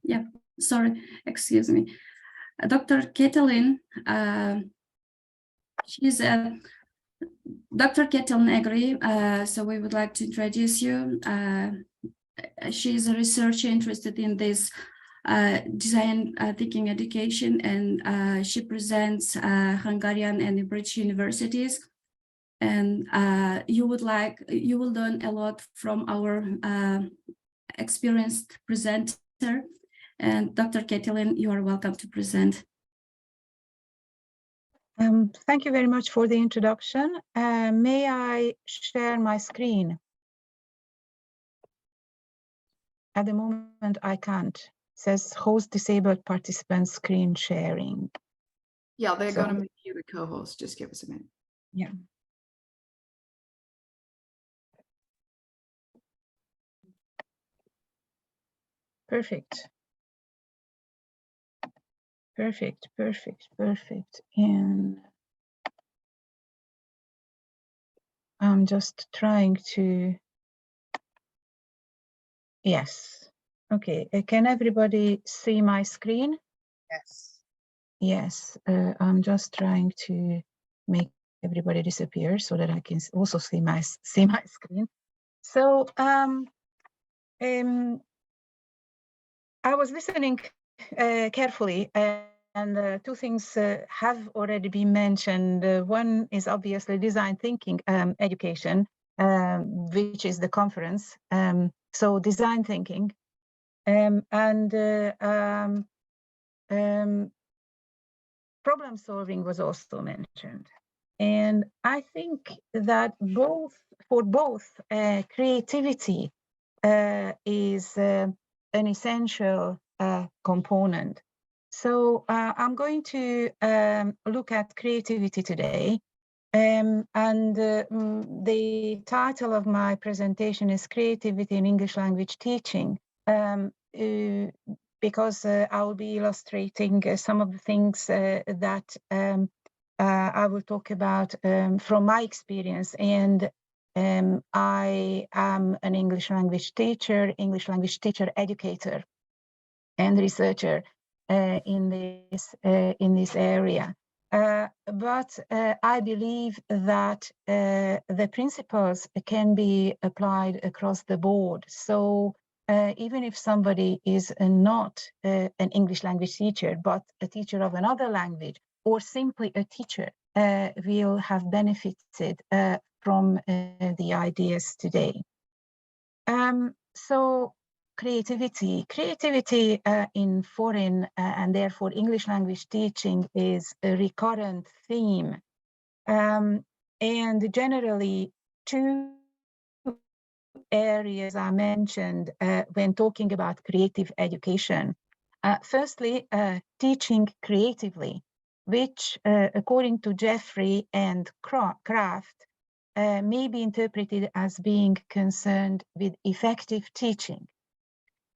Yeah, sorry, excuse me. Dr. Katalin, she's Dr. Katalin Egri, so we would like to introduce you. She's a researcher interested in this design thinking education, and she presents Hungarian and British universities. And you will learn a lot from our experienced presenter. And Dr. Katalin, you are welcome to present. Thank you very much for the introduction. May I share my screen? At the moment, I can't. It says host disabled participant screen sharing. Yeah, they're going to make you the co-host. Just give us a minute. Yeah. Perfect. Perfect, perfect, perfect. And I'm just trying to, yes. Okay, can everybody see my screen? Yes. Yes, I'm just trying to make everybody disappear so that I can also see my screen. So I was listening carefully, and two things have already been mentioned. One is obviously design thinking education, which is the conference. So design thinking, problem solving was also mentioned. And I think that for both creativity is an essential component. So I'm going to look at creativity today. The title of my presentation is Creativity in English Language Teaching, because I will be illustrating some of the things that I will talk about from my experience. And I am an English language teacher educator, and researcher in this area. But I believe that the principles can be applied across the board. So even if somebody is not an English language teacher, but a teacher of another language, or simply a teacher, will have benefited from the ideas today. So creativity in foreign and therefore English language teaching is a recurrent theme. And generally, two areas are mentioned when talking about creative education. Firstly, teaching creatively, which according to Jeffrey and Kraft, may be interpreted as being concerned with effective teaching.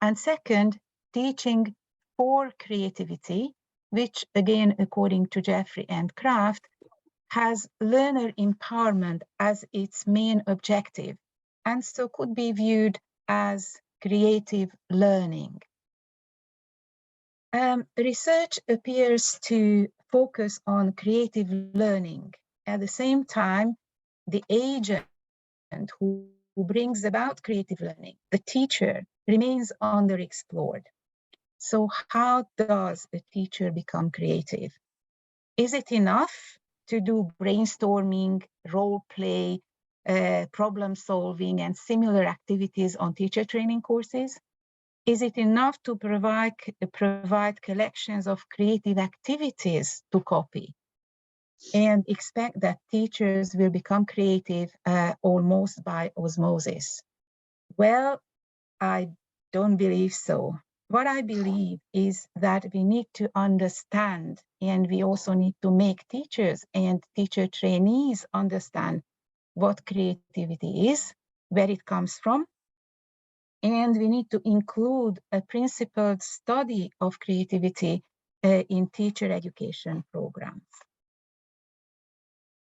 And second, teaching for creativity, which again, according to Jeffrey and Kraft, has learner empowerment as its main objective, and so could be viewed as creative learning. Research appears to focus on creative learning. At the same time, the agent who brings about creative learning, the teacher, remains underexplored. So how does a teacher become creative? Is it enough to do brainstorming, role play, problem solving, and similar activities on teacher training courses? Is it enough to provide collections of creative activities to copy and expect that teachers will become creative almost by osmosis? Well, I don't believe so. What I believe is that we need to understand, and we also need to make teachers and teacher trainees understand what creativity is, where it comes from, and we need to include a principled study of creativity in teacher education programs.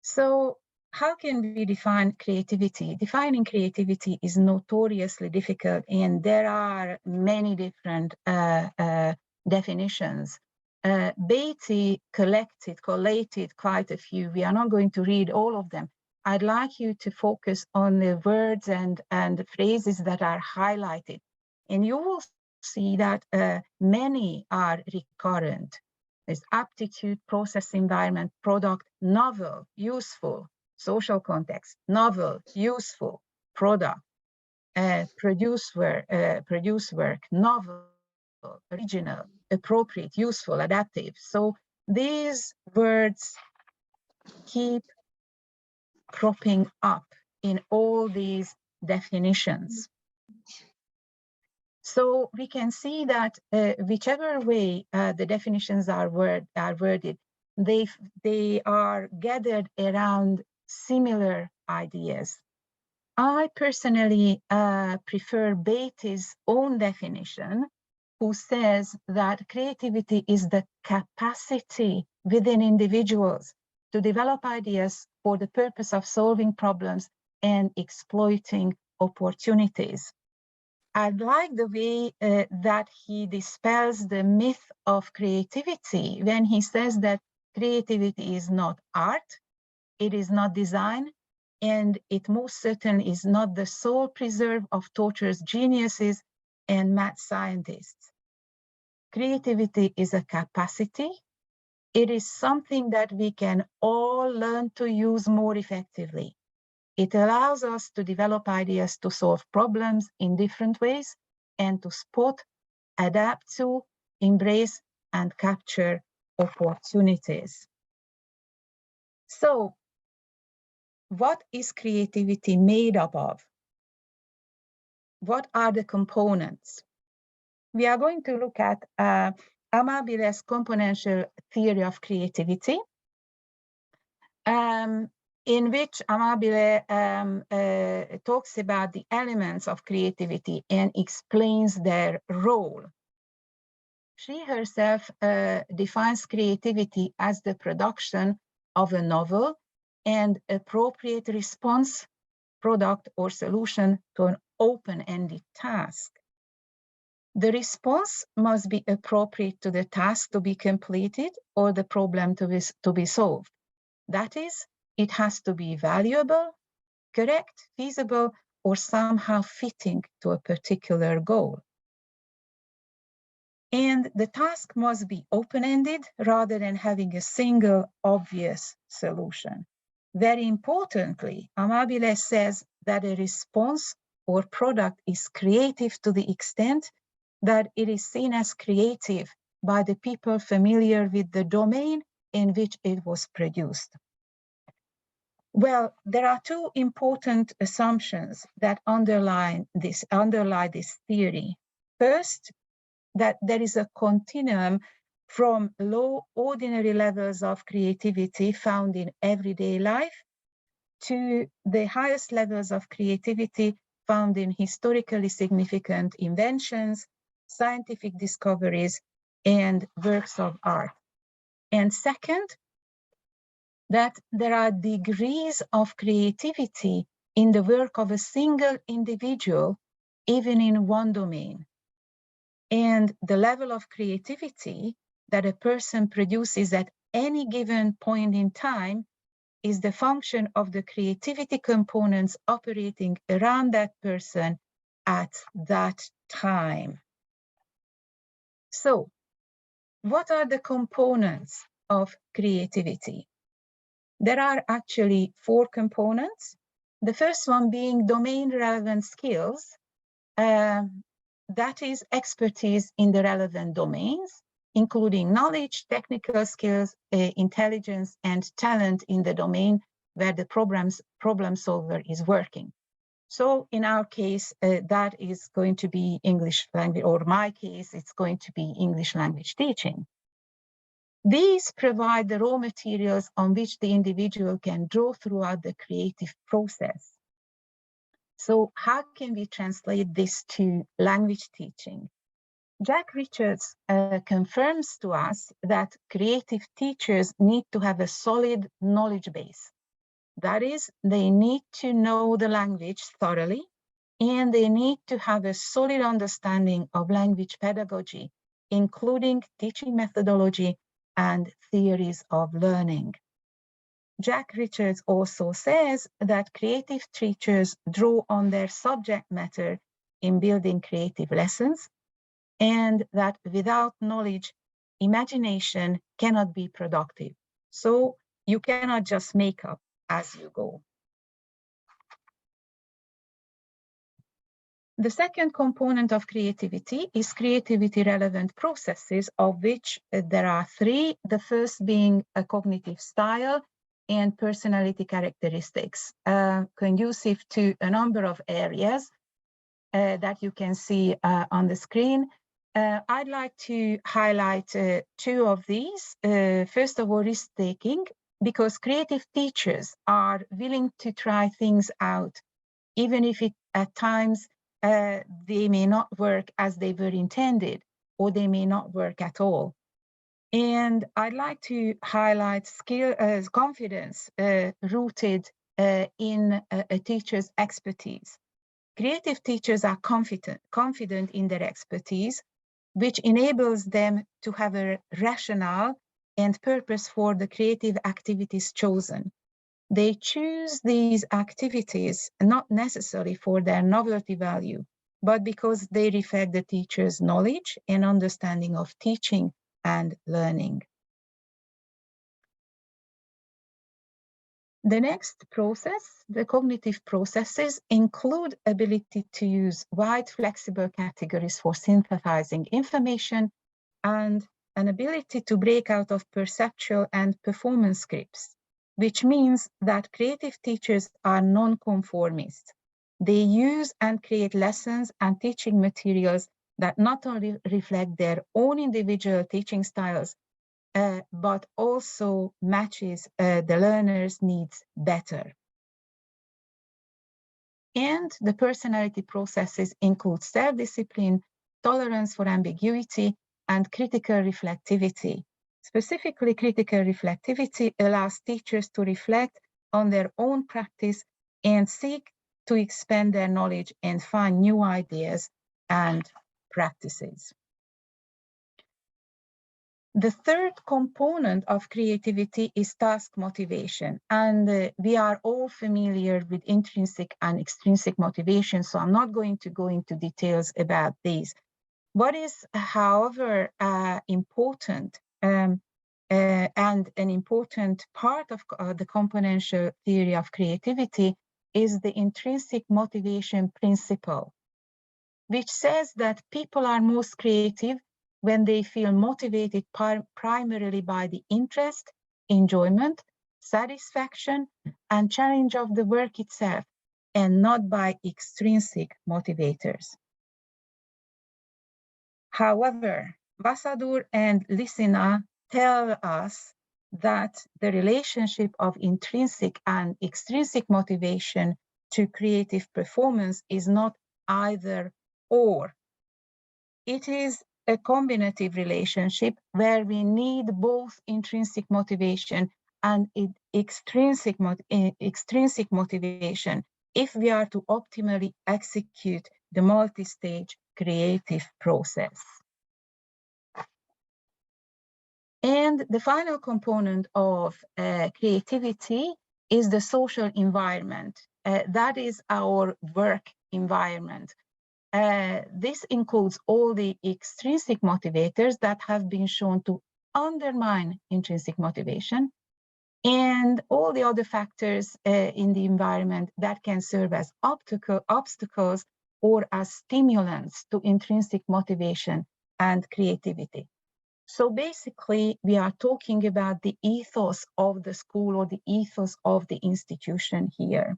So how can we define creativity? Defining creativity is notoriously difficult, and there are many different definitions. Beatty collated quite a few. We are not going to read all of them. I'd like you to focus on the words and phrases that are highlighted. And you will see that many are recurrent. There's aptitude, process environment, product, novel, useful, social context, novel, useful, product, produce work, novel, original, appropriate, useful, adaptive. So these words keep cropping up in all these definitions. So we can see that whichever way the definitions are worded, they are gathered around similar ideas. I personally prefer Beatty's own definition, who says that creativity is the capacity within individuals to develop ideas for the purpose of solving problems and exploiting opportunities. I like the way that he dispels the myth of creativity when he says that creativity is not art, it is not design, and it most certainly is not the sole preserve of tortuous geniuses and mad scientists. Creativity is a capacity. It is something that we can all learn to use more effectively. It allows us to develop ideas to solve problems in different ways and to spot, adapt to, embrace, and capture opportunities. So, what is creativity made up of? What are the components? We are going to look at Amabile's componential theory of creativity, in which Amabile talks about the elements of creativity and explains their role. She herself defines creativity as the production of a novel and appropriate response, product, or solution to an open-ended task. The response must be appropriate to the task to be completed or the problem to be solved. That is, it has to be valuable, correct, feasible, or somehow fitting to a particular goal. And the task must be open-ended rather than having a single obvious solution. Very importantly, Amabile says that a response or product is creative to the extent that it is seen as creative by the people familiar with the domain in which it was produced. Well, there are two important assumptions that underlie this theory. First, that there is a continuum from low ordinary levels of creativity found in everyday life to the highest levels of creativity found in historically significant inventions, scientific discoveries, and works of art. And second, that there are degrees of creativity in the work of a single individual, even in one domain. And the level of creativity that a person produces at any given point in time is the function of the creativity components operating around that person at that time. So, what are the components of creativity? There are actually 4 components. The first one being domain-relevant skills. That is expertise in the relevant domains, including knowledge, technical skills, intelligence, and talent in the domain where the problem solver is working. So in our case, that is going to be English language, or my case, it's going to be English language teaching. These provide the raw materials on which the individual can draw throughout the creative process. So how can we translate this to language teaching? Jack Richards confirms to us that creative teachers need to have a solid knowledge base. That is, they need to know the language thoroughly, and they need to have a solid understanding of language pedagogy, including teaching methodology and theories of learning. Jack Richards also says that creative teachers draw on their subject matter in building creative lessons, and that without knowledge, imagination cannot be productive. So you cannot just make up as you go. The second component of creativity is creativity relevant processes, of which there are three. The first being a cognitive style and personality characteristics, conducive to a number of areas that you can see on the screen. I'd like to highlight two of these. First of all, risk-taking, because creative teachers are willing to try things out, even if it at times they may not work as they were intended, or they may not work at all. And I'd like to highlight confidence rooted in a teacher's expertise. Creative teachers are confident in their expertise, which enables them to have a rationale and purpose for the creative activities chosen. They choose these activities not necessarily for their novelty value, but because they reflect the teacher's knowledge and understanding of teaching and learning. The next process, the cognitive processes, include ability to use wide flexible categories for synthesizing information and an ability to break out of perceptual and performance scripts, which means that creative teachers are non-conformists. They use and create lessons and teaching materials that not only reflect their own individual teaching styles, but also matches the learner's needs better. And the personality processes include self-discipline, tolerance for ambiguity, and critical reflectivity. Specifically, critical reflectivity allows teachers to reflect on their own practice and seek to expand their knowledge and find new ideas and practices. The third component of creativity is task motivation, and we are all familiar with intrinsic and extrinsic motivation, so I'm not going to go into details about these. What is, however, important and an important part of the componential theory of creativity is the intrinsic motivation principle, which says that people are most creative when they feel motivated primarily by the interest, enjoyment, satisfaction, and challenge of the work itself, and not by extrinsic motivators. However, Basadur and Lissina tell us that the relationship of intrinsic and extrinsic motivation to creative performance is not either or. It is a combinative relationship where we need both intrinsic motivation and extrinsic motivation if we are to optimally execute the multi-stage creative process. And the final component of creativity is the social environment. That is our work environment. This includes all the extrinsic motivators that have been shown to undermine intrinsic motivation, and all the other factors in the environment that can serve as obstacles or as stimulants to intrinsic motivation and creativity. So basically, we are talking about the ethos of the school or the ethos of the institution here.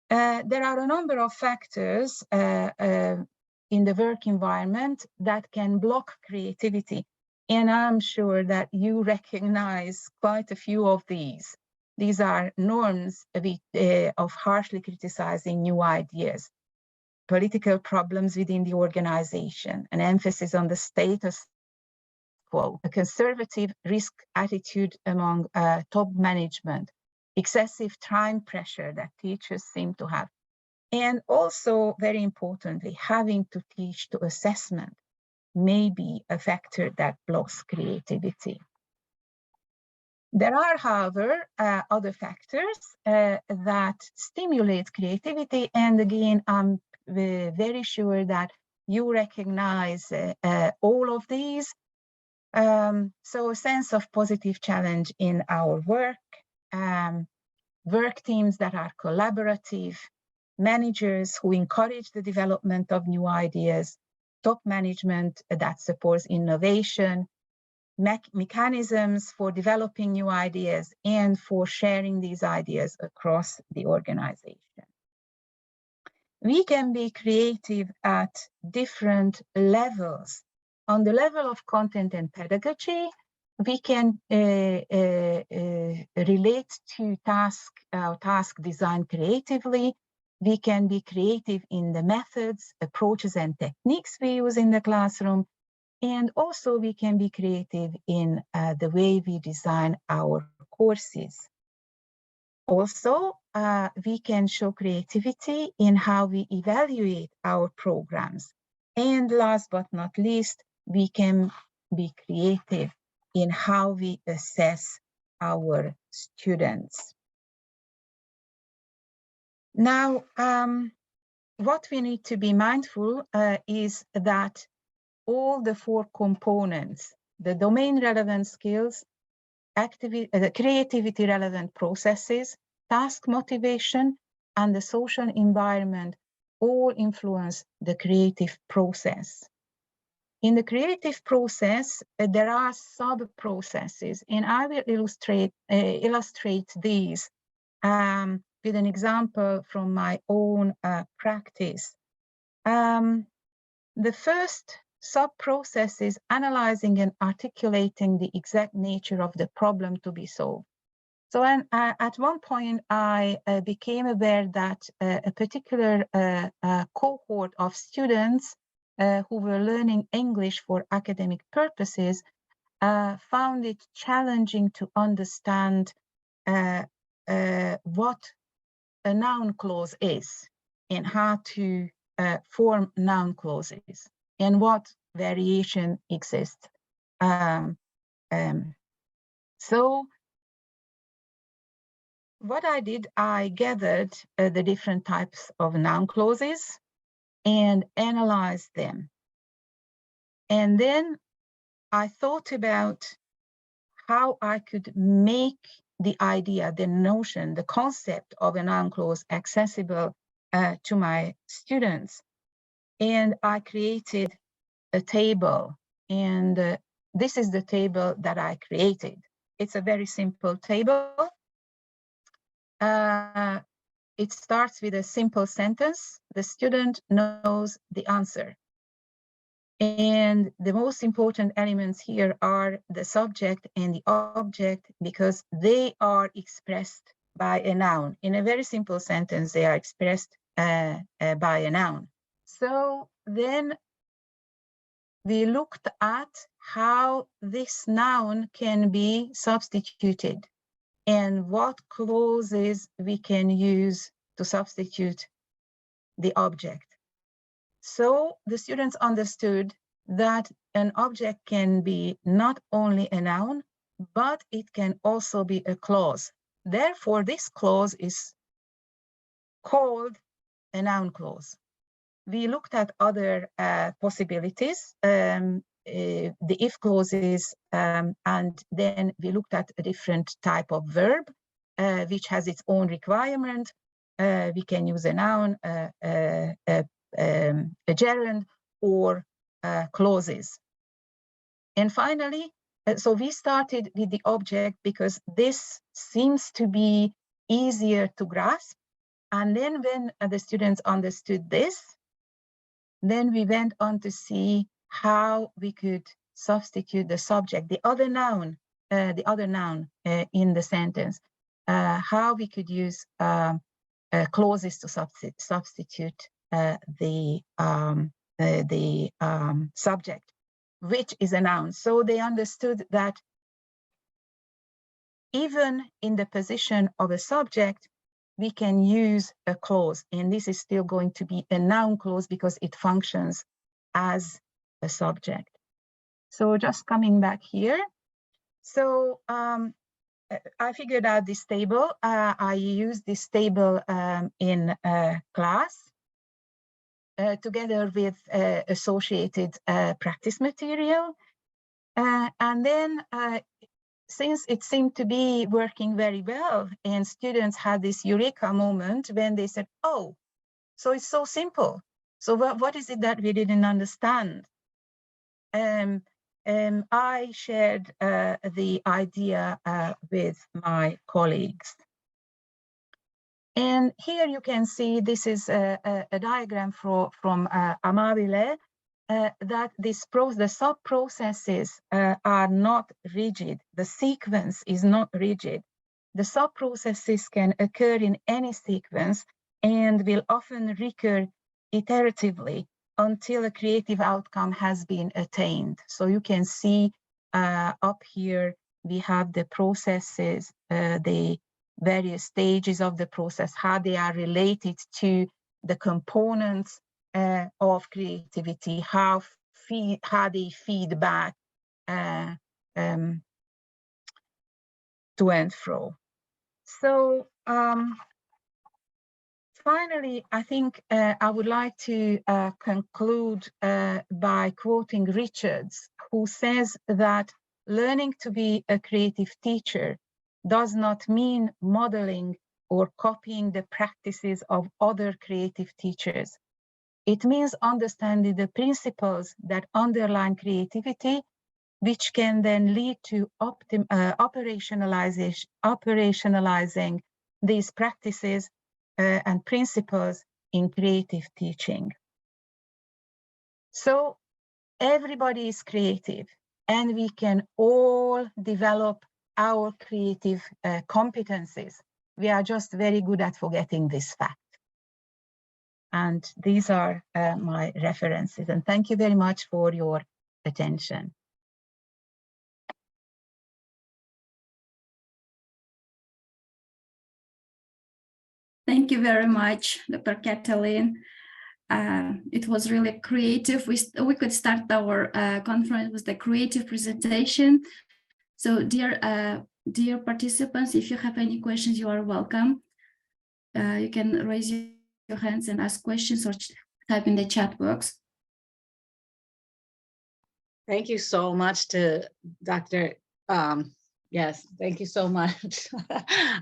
There are a number of factors in the work environment that can block creativity, and I'm sure that you recognize quite a few of these. These are norms of harshly criticizing new ideas, political problems within the organization, an emphasis on the status quo, a conservative risk attitude among top management, excessive time pressure that teachers seem to have. And also, very importantly, having to teach to assessment may be a factor that blocks creativity. There are, however, other factors that stimulate creativity. And again, I'm very sure that you recognize all of these. So a sense of positive challenge in our work, work teams that are collaborative, managers who encourage the development of new ideas, top management that supports innovation, mechanisms for developing new ideas and for sharing these ideas across the organization. We can be creative at different levels. On the level of content and pedagogy, we can relate to task design creatively. We can be creative in the methods, approaches, and techniques we use in the classroom. And also we can be creative in the way we design our courses. Also, we can show creativity in how we evaluate our programs. And last but not least, we can be creative in how we assess our students. Now, what we need to be mindful is that all the four components, the domain relevant skills, creativity relevant processes, task motivation, and the social environment all influence the creative process. In the creative process, there are sub-processes, and I will illustrate these with an example from my own practice. The first sub-process is analyzing and articulating the exact nature of the problem to be solved. So at one point, I became aware that a particular cohort of students who were learning English for academic purposes found it challenging to understand what a noun clause is and how to form noun clauses and what variation exists. So what I did, I gathered the different types of noun clauses and analyzed them. And then I thought about how I could make the idea, the notion, the concept of a noun clause accessible to my students. And I created a table, and this is the table that I created. It's a very simple table. It starts with a simple sentence. The student knows the answer. And the most important elements here are the subject and the object, because they are expressed by a noun. In a very simple sentence, they are expressed by a noun. So then we looked at how this noun can be substituted and what clauses we can use to substitute the object. So the students understood that an object can be not only a noun, but it can also be a clause. Therefore, this clause is called a noun clause. We looked at other possibilities, the if clauses, and then we looked at a different type of verb, which has its own requirement. We can use a noun, a gerund, or clauses. And finally, so we started with the object because this seems to be easier to grasp. And then when the students understood this, then we went on to see how we could substitute the subject, the other noun in the sentence, how we could use clauses to substitute the subject, which is a noun. So they understood that even in the position of a subject, we can use a clause, and this is still going to be a noun clause because it functions as a subject. So just coming back here. So I figured out this table. I used this table in class together with associated practice material. And then since it seemed to be working very well, and students had this eureka moment when they said, oh, so it's so simple. So what is it that we didn't understand? I shared the idea with my colleagues. And here you can see this is a diagram from Amabile, that the sub-processes are not rigid. The sequence is not rigid. The sub-processes can occur in any sequence and will often recur iteratively until a creative outcome has been attained. So you can see up here, we have the processes, the various stages of the process, how they are related to the components of creativity, how they feed back to and fro. So finally, I think I would like to conclude by quoting Richards, who says that learning to be a creative teacher does not mean modeling or copying the practices of other creative teachers. It means understanding the principles that underlie creativity, which can then lead to operationalizing these practices and principles in creative teaching. So everybody is creative, and we can all develop our creative competencies. We are just very good at forgetting this fact. And these are my references. And thank you very much for your attention. Thank you very much, Dr. Katalin. It was really creative. We could start our conference with the creative presentation. So dear participants, if you have any questions, you are welcome. You can raise your hands and ask questions or type in the chat box. Thank you so much to Dr. Yes, thank you so much.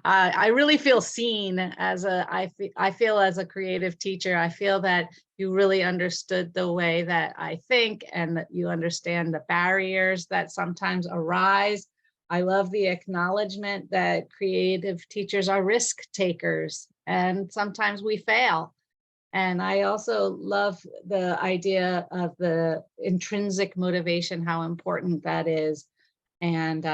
I really feel seen as I feel as a creative teacher. I feel that you really understood the way that I think, and that you understand the barriers that sometimes arise. I love the acknowledgement that creative teachers are risk takers, and sometimes we fail. And I also love the idea of the intrinsic motivation, how important that is. And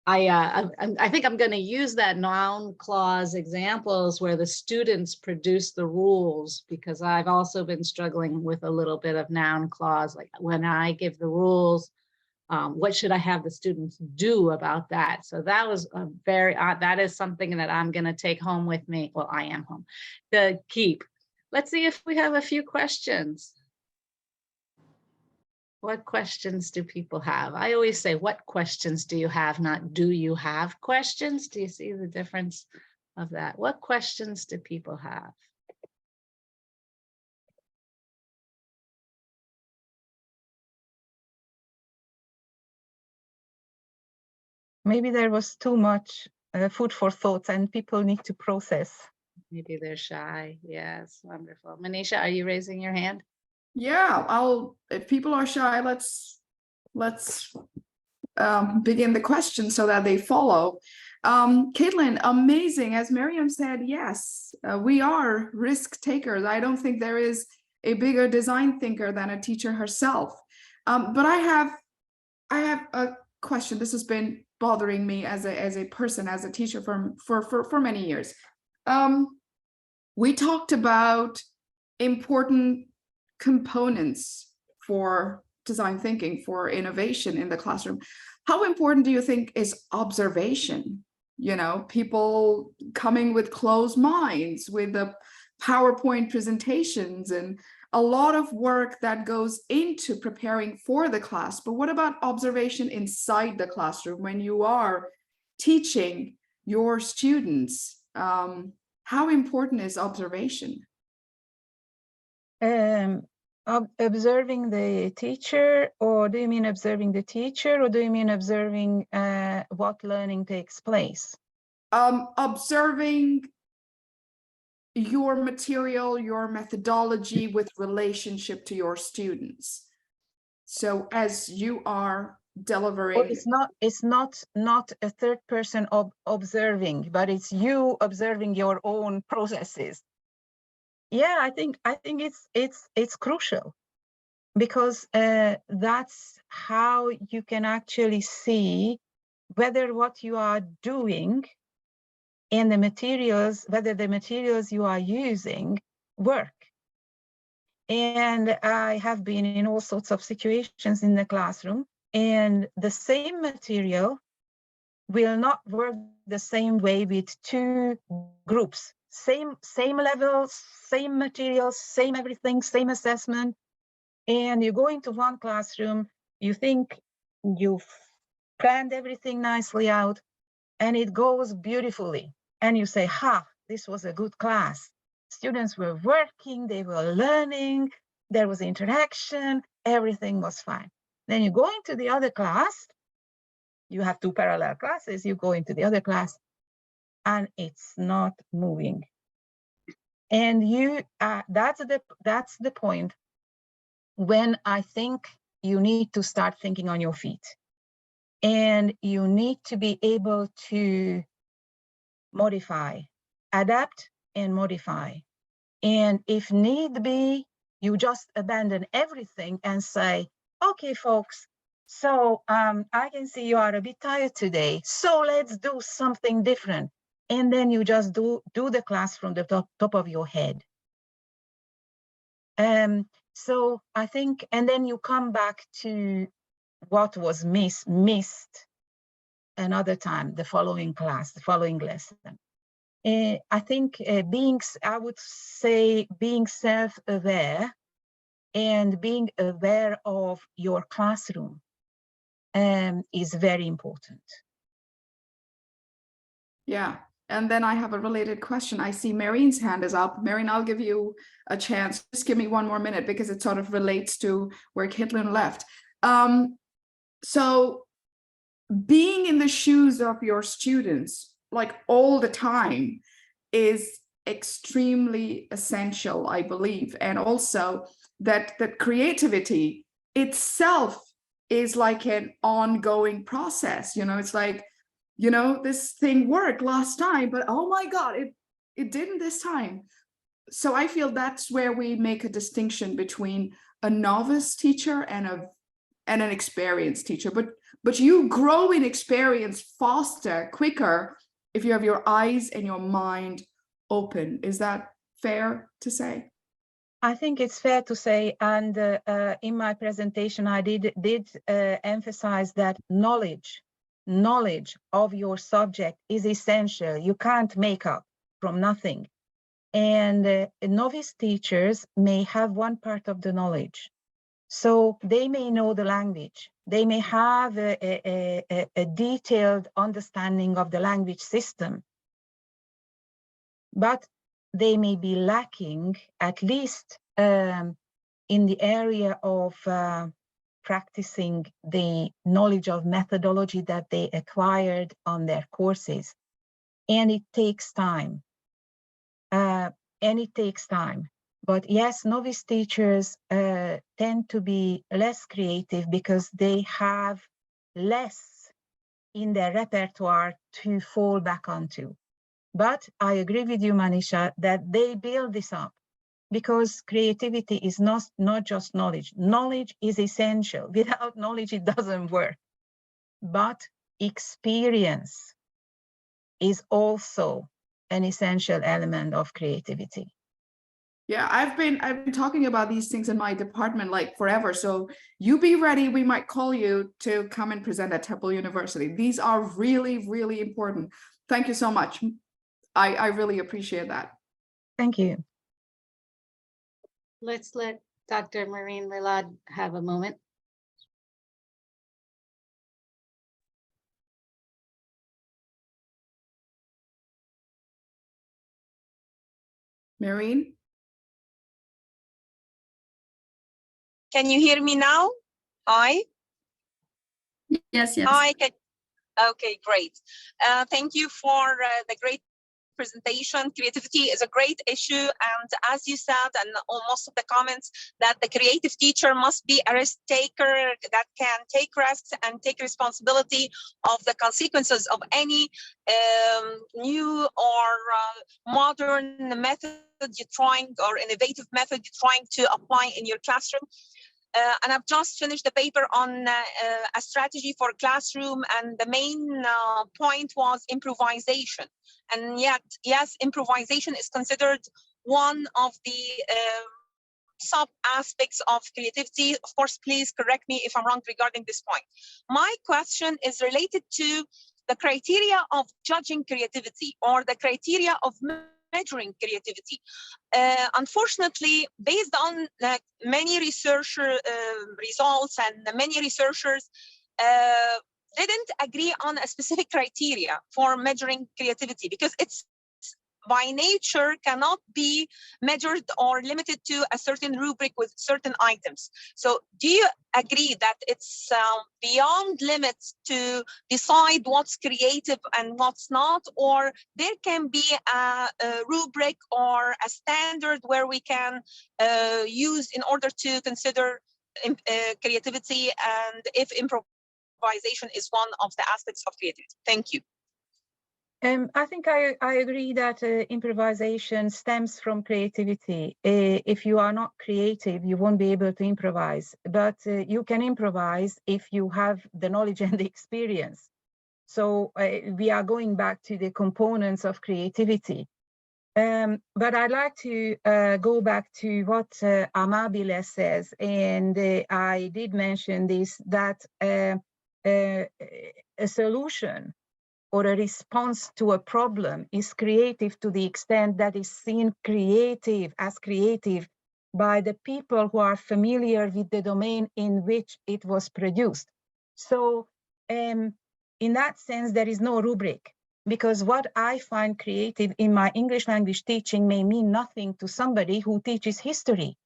I think I'm going to use that noun clause examples where the students produce the rules, because I've also been struggling with a little bit of noun clause, like when I give the rules, what should I have the students do about that? So that was a very, that is something that I'm going to take home with me. Well, I am home to keep. Let's see if we have a few questions. What questions do people have? I always say, what questions do you have? Not do you have questions? Do you see the difference of that? What questions do people have? Maybe there was too much food for thought and people need to process. Maybe they're shy. Yes, wonderful. Manisha, are you raising your hand? Yeah, if people are shy, let's begin the question so that they follow. Katalin, amazing. As Miriam said, yes, we are risk takers. I don't think there is a bigger design thinker than a teacher herself. But I have a question. This has been bothering me as a person, as a teacher for many years. We talked about important components for design thinking, for innovation in the classroom. How important do you think is observation you know, people coming with closed minds, with the PowerPoint presentations, and a lot of work that goes into preparing for the class. But what about observation inside the classroom when you are teaching your students? How important is observation? Observing the teacher, or do you mean observing the teacher, or do you mean observing what learning takes place? Observing your material, your methodology with relationship to your students. So as you are delivering, Well, it's not a third person observing, but it's you observing your own processes. Yeah, I think it's crucial, because that's how you can actually see whether what you are doing and the materials, whether the materials you are using work. And I have been in all sorts of situations in the classroom, and the same material will not work the same way with two groups. Same levels, same materials, same everything, same assessment. And you go into one classroom, you think you've planned everything nicely out, and it goes beautifully. And you say, ha, this was a good class. Students were working, they were learning, there was interaction, everything was fine. Then you go into the other class, you have two parallel classes, you go into the other class, and it's not moving. And that's the point when I think you need to start thinking on your feet. And you need to be able to modify, adapt and modify. And if need be, you just abandon everything and say, okay, folks, so I can see you are a bit tired today, so let's do something different. And then you just do the class from the top of your head. So I think, and then you come back to what was missed another time, the following class, the following lesson. I think I would say being self-aware and being aware of your classroom is very important. Yeah. And then I have a related question. I see Marian's hand is up. Marian, I'll give you a chance. Just give me one more minute because it sort of relates to where Katalin left. So being in the shoes of your students, like all the time, is extremely essential, I believe. And also that creativity itself is like an ongoing process. You know, it's like, you know, this thing worked last time, but oh my God, it didn't this time. So I feel that's where we make a distinction between a novice teacher and an experienced teacher. But you grow in experience faster, quicker, if you have your eyes and your mind open. Is that fair to say? I think it's fair to say, and in my presentation, I did emphasize that knowledge of your subject is essential. You can't make up from nothing. And novice teachers may have one part of the knowledge. So they may know the language. They may have a detailed understanding of the language system. But they may be lacking, at least in the area of practicing the knowledge of methodology that they acquired on their courses. And it takes time. But yes, novice teachers tend to be less creative because they have less in their repertoire to fall back onto. But I agree with you, Manisha, that they build this up because creativity is not just knowledge. Knowledge is essential. Without knowledge, it doesn't work. But experience is also an essential element of creativity. Yeah, I've been talking about these things in my department like forever. So you be ready. We might call you to come and present at Temple University. These are really, really important. Thank you so much. I really appreciate that. Thank you. Let's let Dr. Maureen Lalade have a moment. Maureen? Can you hear me now? Hi. Yes, yes. Hi. Okay, great. Thank you for the great presentation. Creativity is a great issue, and as you said, and most of the comments, that the creative teacher must be a risk taker that can take risks and take responsibility of the consequences of any new or modern method you're trying, or innovative method you're trying to apply in your classroom. And I've just finished the paper on a strategy for classroom, and the main point was improvisation. And yet, yes, improvisation is considered one of the sub aspects of creativity. Of course, please correct me if I'm wrong regarding this point. My question is related to the criteria of judging creativity, or the criteria of measuring creativity. Unfortunately, based on many researcher results, and many researchers didn't agree on a specific criteria for measuring creativity, because it's by nature cannot be measured or limited to a certain rubric with certain items. So do you agree that it's beyond limits to decide what's creative and what's not, or there can be a rubric or a standard where we can use in order to consider creativity, and if improvisation is one of the aspects of creativity? Thank you. I think I agree that improvisation stems from creativity. If you are not creative, you won't be able to improvise, but you can improvise if you have the knowledge and the experience. So we are going back to the components of creativity. But I'd like to go back to what Amabile says, and I did mention this, that a solution or a response to a problem is creative to the extent that is seen as creative by the people who are familiar with the domain in which it was produced. So in that sense, there is no rubric, because what I find creative in my English language teaching may mean nothing to somebody who teaches history,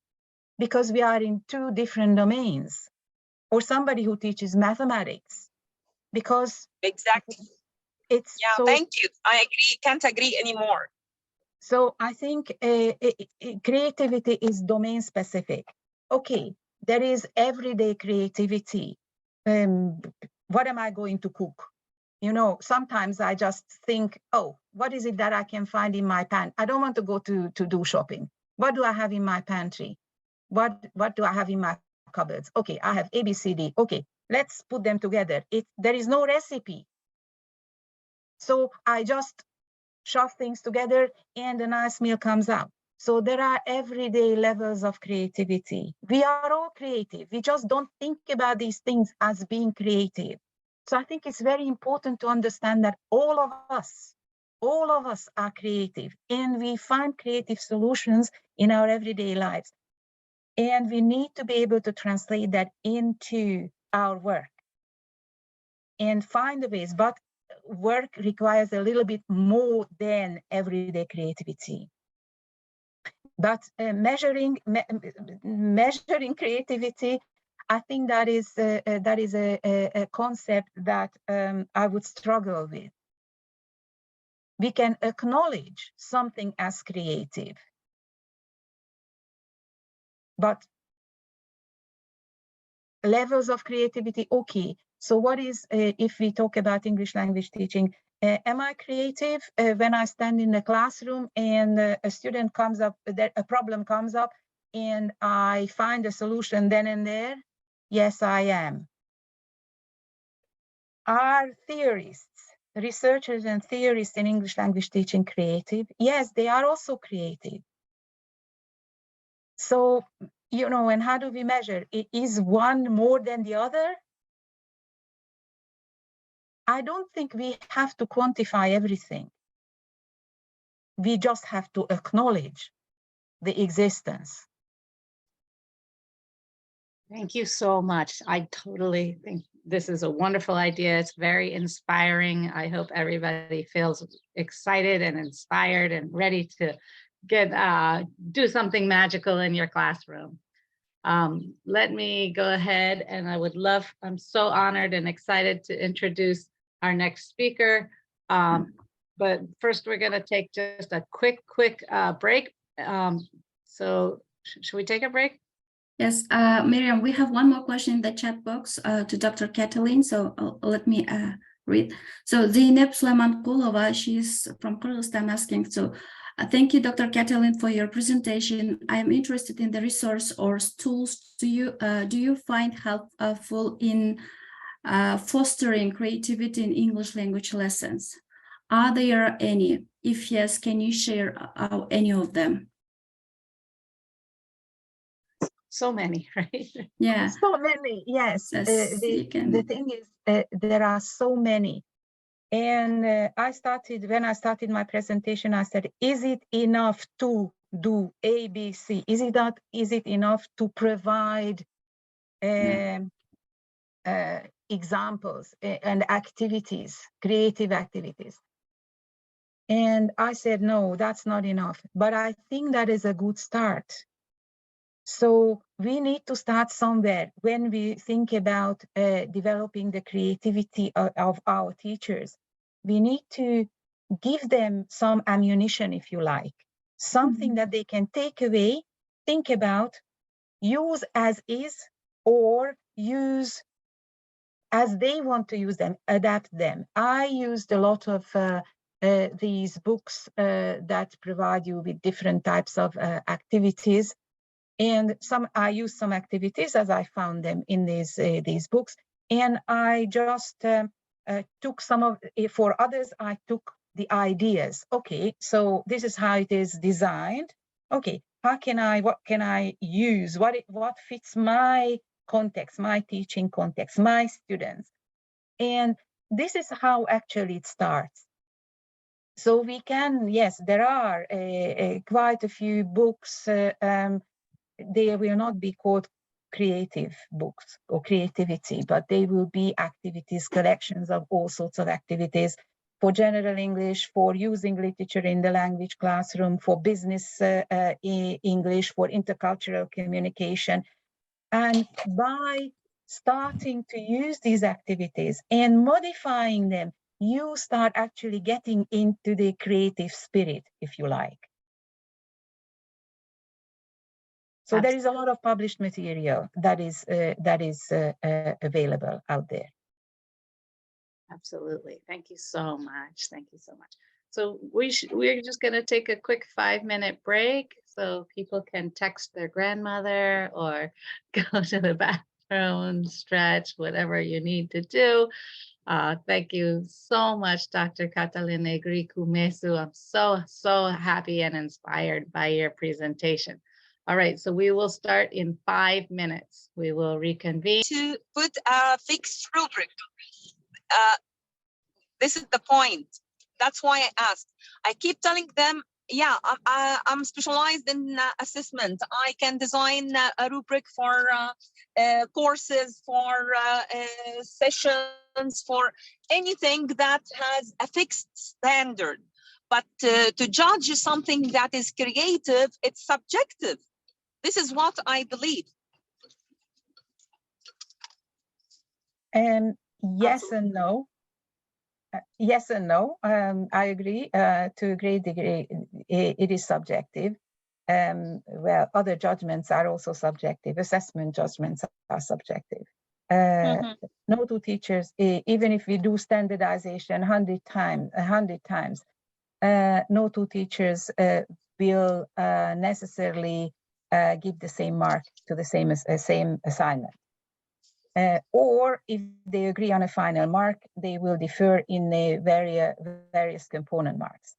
because we are in two different domains, or somebody who teaches mathematics, because exactly. It's yeah, so, thank you. I agree, can't agree anymore. So I think creativity is domain specific. Okay, there is everyday creativity. What am I going to cook? You know, sometimes I just think, oh, what is it that I can find in my pantry? I don't want to go to do shopping. What do I have in my pantry? What do I have in my cupboards? Okay, I have ABCD. Okay, let's put them together. There is no recipe. So I just shove things together and a nice meal comes out. So there are everyday levels of creativity. We are all creative. We just don't think about these things as being creative. So I think it's very important to understand that all of us are creative, and we find creative solutions in our everyday lives. And we need to be able to translate that into our work and find the ways. But work requires a little bit more than everyday creativity. But measuring creativity, I think that is a concept that I would struggle with. We can acknowledge something as creative, but levels of creativity, okay. So what is, if we talk about English language teaching, am I creative when I stand in the classroom and a student comes up, a problem comes up, and I find a solution then and there? Yes, I am. Are theorists, researchers and theorists in English language teaching creative? Yes, they are also creative. So, you know, and how do we measure? Is one more than the other? I don't think we have to quantify everything. We just have to acknowledge the existence. Thank you so much. I totally think this is a wonderful idea. It's very inspiring. I hope everybody feels excited and inspired and ready to get do something magical in your classroom. Let me go ahead, and I would love, I'm so honored and excited to introduce our next speaker. But first we're gonna take just a quick break. So should we take a break? Yes, Miriam, we have one more question in the chat box to Dr. Katalin, so let me read. So Zeynep Suleymankulova, she's from Kyrgyzstan, asking, so thank you, Dr. Katalin, for your presentation. I am interested in the resource or tools do you find helpful in fostering creativity in English language lessons? Are there any? If yes, can you share any of them? So many, right? Yeah. So many, yes. Yes, The thing is, there are so many. And when I started my presentation, I said, is it enough to do A, B, C? Is it enough to provide examples and activities, creative activities? And I said, no, that's not enough. But I think that is a good start. So we need to start somewhere when we think about developing the creativity of our teachers. We need to give them some ammunition, if you like, something that they can take away, think about, use as is, or use as they want to use them, adapt them. I used a lot of these books that provide you with different types of activities. And I used some activities as I found them in these books. And I just took some of, for others, I took the ideas. Okay, so this is how it is designed. Okay, what can I use? What fits my context, my teaching context, my students? And this is how actually it starts. So we can, yes, there are quite a few books. They will not be called creative books or creativity, but they will be activities, collections of all sorts of activities for general English, for using literature in the language classroom, for business English, for intercultural communication. And by starting to use these activities and modifying them, you start actually getting into the creative spirit, if you like. So there is a lot of published material that is available out there. Absolutely. Thank you so much. Thank you so much. So we're just going to take a quick 5-minute break so people can text their grandmother or go to the bathroom, stretch, whatever you need to do. Thank you so much, Dr. Katalin Egri Mesu. I'm so happy and inspired by your presentation. All right, so we will start in 5 minutes. We will reconvene. To put a fixed rubric. This is the point. That's why I asked. I keep telling them, yeah, I'm specialized in assessment. I can design a rubric for courses, for sessions, for anything that has a fixed standard. But to judge something that is creative, it's subjective. This is what I believe. Yes and no. Yes and no. I agree to a great degree. It is subjective. Well, other judgments are also subjective. Assessment judgments are subjective. No two teachers, even if we do standardization 100 times, no two teachers will necessarily give the same mark to the same assignment. Or if they agree on a final mark, they will differ in the various component marks.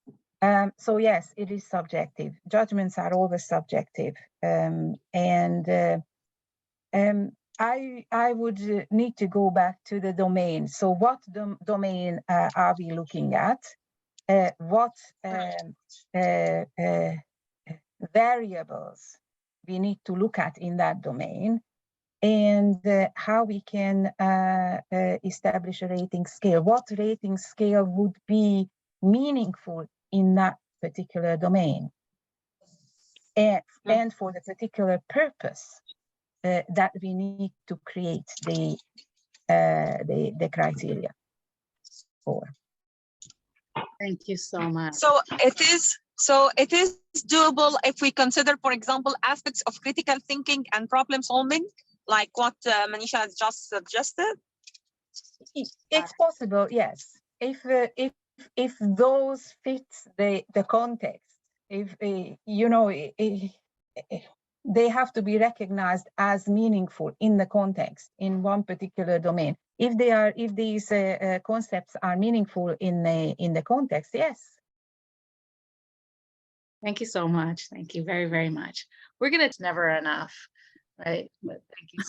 So yes, it is subjective. Judgments are always subjective. I would need to go back to the domain. So what domain are we looking at? What variables we need to look at in that domain, and how we can establish a rating scale. What rating scale would be meaningful in that particular domain, and for the particular purpose that we need to create the criteria for. Thank you so much. So it is doable if we consider, for example, aspects of critical thinking and problem solving, like what Manisha has just suggested. It's possible, yes. If those fit the context, if you know, they have to be recognized as meaningful in the context in one particular domain. If these concepts are meaningful in the context, yes. Thank you so much. Thank you very, very much. We're gonna, it's never enough, right? But thank you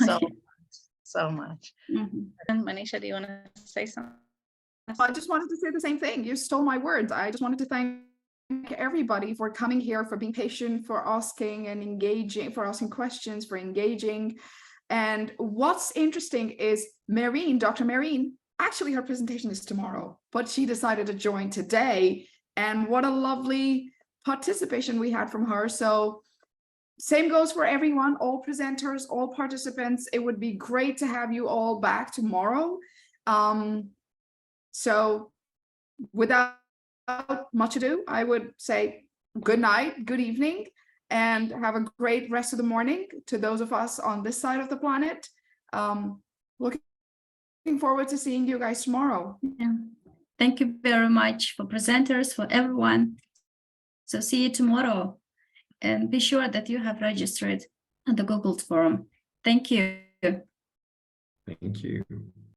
so much. And Manisha, do you want to say something? I just wanted to say the same thing. You stole my words. I just wanted to thank everybody for coming here, for being patient, for asking and engaging, for asking questions, for engaging. And what's interesting is Dr. Marine, actually her presentation is tomorrow, but she decided to join today. And what a lovely participation we had from her. So same goes for everyone, all presenters, all participants. It would be great to have you all back tomorrow. So without much ado, I would say good night, good evening, and have a great rest of the morning to those of us on this side of the planet. Looking forward to seeing you guys tomorrow. Yeah. Thank you very much for presenters, for everyone. So see you tomorrow, and be sure that you have registered on the Google forum. Thank you. Thank you.